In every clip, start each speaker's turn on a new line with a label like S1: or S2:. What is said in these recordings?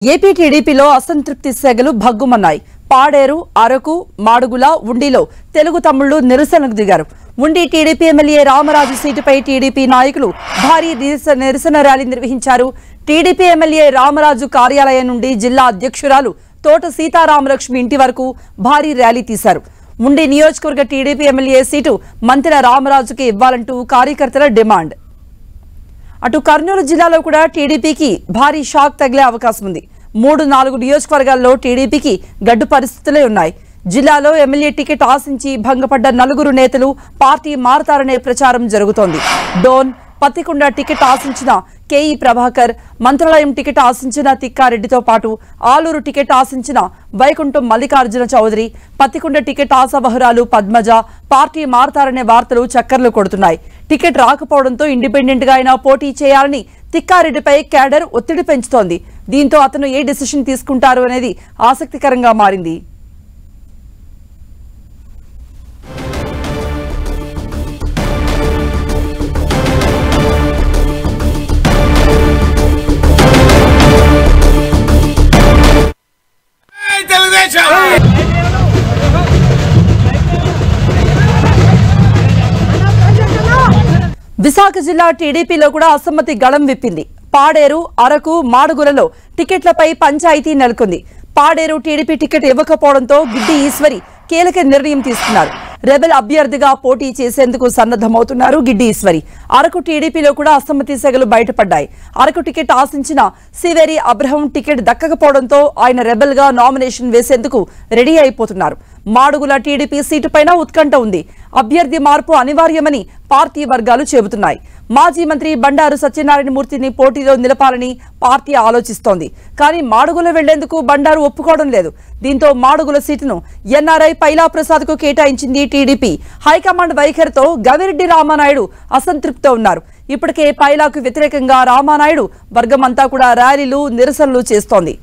S1: AP టీడీపీలో అసంతృప్తి సెగలు భగ్గుమన్నాయి. పాడేరు, అరకు, మాడుగుల, ఉండిలో తెలుగు తమ్ముళ్లు నిరసనకు దిగారు. ఉండి టీడీపీ ఎమ్మెల్యే రామరాజు సీటుపై టీడీపీ నాయకులు భారీ నిరసన ర్యాలీ నిర్వహించారు. టీడీపీ ఎమ్మెల్యే రామరాజు కార్యాలయం నుండి జిల్లా అధ్యక్షురాలు తోట సీతారామలక్ష్మి ఇంటి వరకు భారీ ర్యాలీ తీశారు. ఉండి నియోజకవర్గ టీడీపీ ఎమ్మెల్యే సీటు మంత్రి రామరాజుకి ఇవ్వాలంటూ కార్యకర్తల డిమాండ్. అటు కర్నూలు జిల్లాలో కూడా టీడీపీకి భారీ షాక్ తగిలే అవకాశం ఉంది. 3-4 నియోజకవర్గాల్లో టీడీపీకి గడ్డు పరిస్థితులే ఉన్నాయి. జిల్లాలో ఎమ్మెల్యే టికెట్ ఆశించి భంగపడ్డ 4 నేతలు పార్టీ మారతారనే ప్రచారం జరుగుతోంది. డోన్, పత్తికొండ టికెట్ ఆశించిన కేఈ ప్రభాకర్, మంత్రాలయం టికెట్ ఆశించిన తిక్కారెడ్డితో పాటు ఆలూరు టికెట్ ఆశించిన వైకుంఠం మల్లికార్జున చౌదరి, పత్తికొండ టికెట్ ఆశావహురాలు పద్మజ పార్టీ మారతారనే వార్తలు చక్కర్లు కొడుతున్నాయి. టికెట్ రాకపోవడంతో ఇండిపెండెంట్ గా అయినా పోటీ చేయాలని తిక్కారెడ్డిపై క్యాడర్ ఒత్తిడి పెంచుతోంది. దీంతో అతను ఏ డిసిషన్ తీసుకుంటారు అనేది ఆసక్తికరంగా మారింది. విశాఖ జిల్లా టీడీపీలో కూడా అసమ్మతి గళం విప్పింది. పాడేరు, అరకు, మాడుగులలో టికెట్లపై పంచాయతీ నెలకొంది. పాడేరు టీడీపీ టికెట్ ఇవ్వకపోవడంతో గిడ్డి ఈశ్వరి కీలక నిర్ణయం తీసుకున్నారు. రెబెల్ అభ్యర్థిగా పోటీ చేసేందుకు సన్నద్దమవుతున్నారు గిడ్డి ఈశ్వరి. అరకు టీడీపీలో కూడా అసమ్మతి సెగలు బయటపడ్డాయి. అరకు టికెట్ ఆశించిన సివేరి అబ్రహం టికెట్ దక్కకపోవడంతో ఆయన రెబెల్ గా నామినేషన్ వేసేందుకు రెడీ అయిపోతున్నారు. మాడుగుల టీడీపీ సీటుపైన ఉత్కంఠ ఉంది. అభ్యర్థి మార్పు అనివార్యమని పార్టీ వర్గాలు చెబుతున్నాయి. మాజీ మంత్రి బండారు సత్యనారాయణ మూర్తిని పోటీలో నిలపాలని పార్టీ ఆలోచిస్తోంది. కానీ మాడుగుల వెళ్లేందుకు బండారు ఒప్పుకోవడం లేదు. దీంతో మాడుగుల సీటును ఎన్ఆర్ఐ పైలా ప్రసాద్ కు కేటాయించింది టీడీపీ. హైకమాండ్ వైఖరితో గవిరెడ్డి రామానాయుడు అసంతృప్తితో ఉన్నారు. ఇప్పటికే పైలాకు వ్యతిరేకంగా రామానాయుడు వర్గం అంతా కూడా ర్యాలీలు, నిరసనలు చేస్తోంది.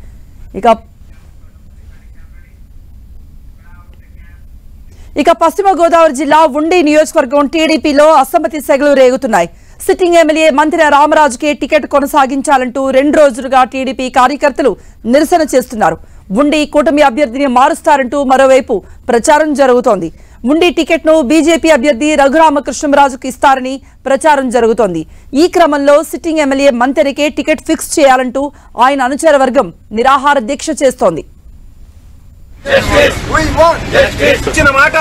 S1: ఇక పశ్చిమ గోదావరి జిల్లా ఉండి నియోజకవర్గం టీడీపీలో అసమ్మతి సెగలు రేగుతున్నాయి. సిట్టింగ్ ఎమ్మెల్యే మంత్రి రామరాజుకే టికెట్ కొనసాగించాలంటూ 2 రోజులుగా టీడీపీ కార్యకర్తలు నిరసన చేస్తున్నారు. ఉండి కూటమి అభ్యర్థిని మారుస్తారంటూ మరోవైపు ప్రచారం జరుగుతోంది. ఉండి టికెట్ ను బీజేపీ అభ్యర్థి రఘురామకృష్ణరాజుకు ఇస్తారని ప్రచారం జరుగుతోంది. ఈ క్రమంలో సిట్టింగ్ ఎమ్మెల్యే మంత్రికే టికెట్ ఫిక్స్ చేయాలంటూ ఆయన అనుచర వర్గం నిరాహార దీక్ష చేస్తోంది.
S2: ఇచ్చిన మాట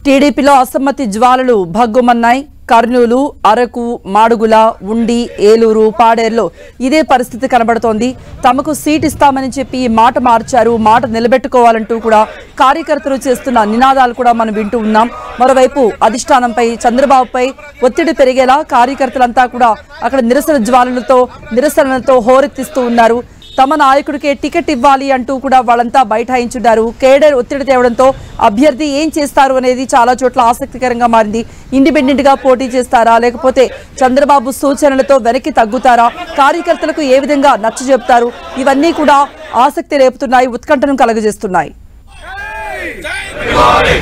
S1: టీడీపీలో అసమ్మతి జ్వాలలు భగ్గుమన్నాయి. కర్నూలు, అరకు, మాడుగుల, ఉండి, ఏలూరు, పాడేరులో ఇదే పరిస్థితి కనబడుతోంది. తమకు సీట్ ఇస్తామని చెప్పి మాట మార్చారు, మాట నిలబెట్టుకోవాలంటూ కూడా కార్యకర్తలు చేస్తున్న నినాదాలు కూడా మనం వింటూ ఉన్నాం. మరోవైపు అధిష్టానంపై, చంద్రబాబుపై ఒత్తిడి పెరిగేలా కార్యకర్తలంతా కూడా అక్కడ నిరసనలతో హోరెత్తిస్తూ ఉన్నారు. తమ నాయకుడికే టికెట్ ఇవ్వాలి అంటూ కూడా వాళ్ళంతా బైఠాయించున్నారు. కేడర్ ఒత్తిడి తేవడంతో అభ్యర్థి ఏం చేస్తారు అనేది చాలా చోట్ల ఆసక్తికరంగా మారింది. ఇండిపెండెంట్ గా పోటీ చేస్తారా, లేకపోతే చంద్రబాబు సూచనలతో వెనక్కి తగ్గుతారా, కార్యకర్తలకు ఏ విధంగా నచ్చజెప్తారు, ఇవన్నీ కూడా ఆసక్తి రేపుతున్నాయి, ఉత్కంఠను కలగజేస్తున్నాయి.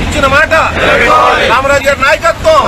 S2: ఇచ్చిన మాట రామరాజు గారి నాయకత్వం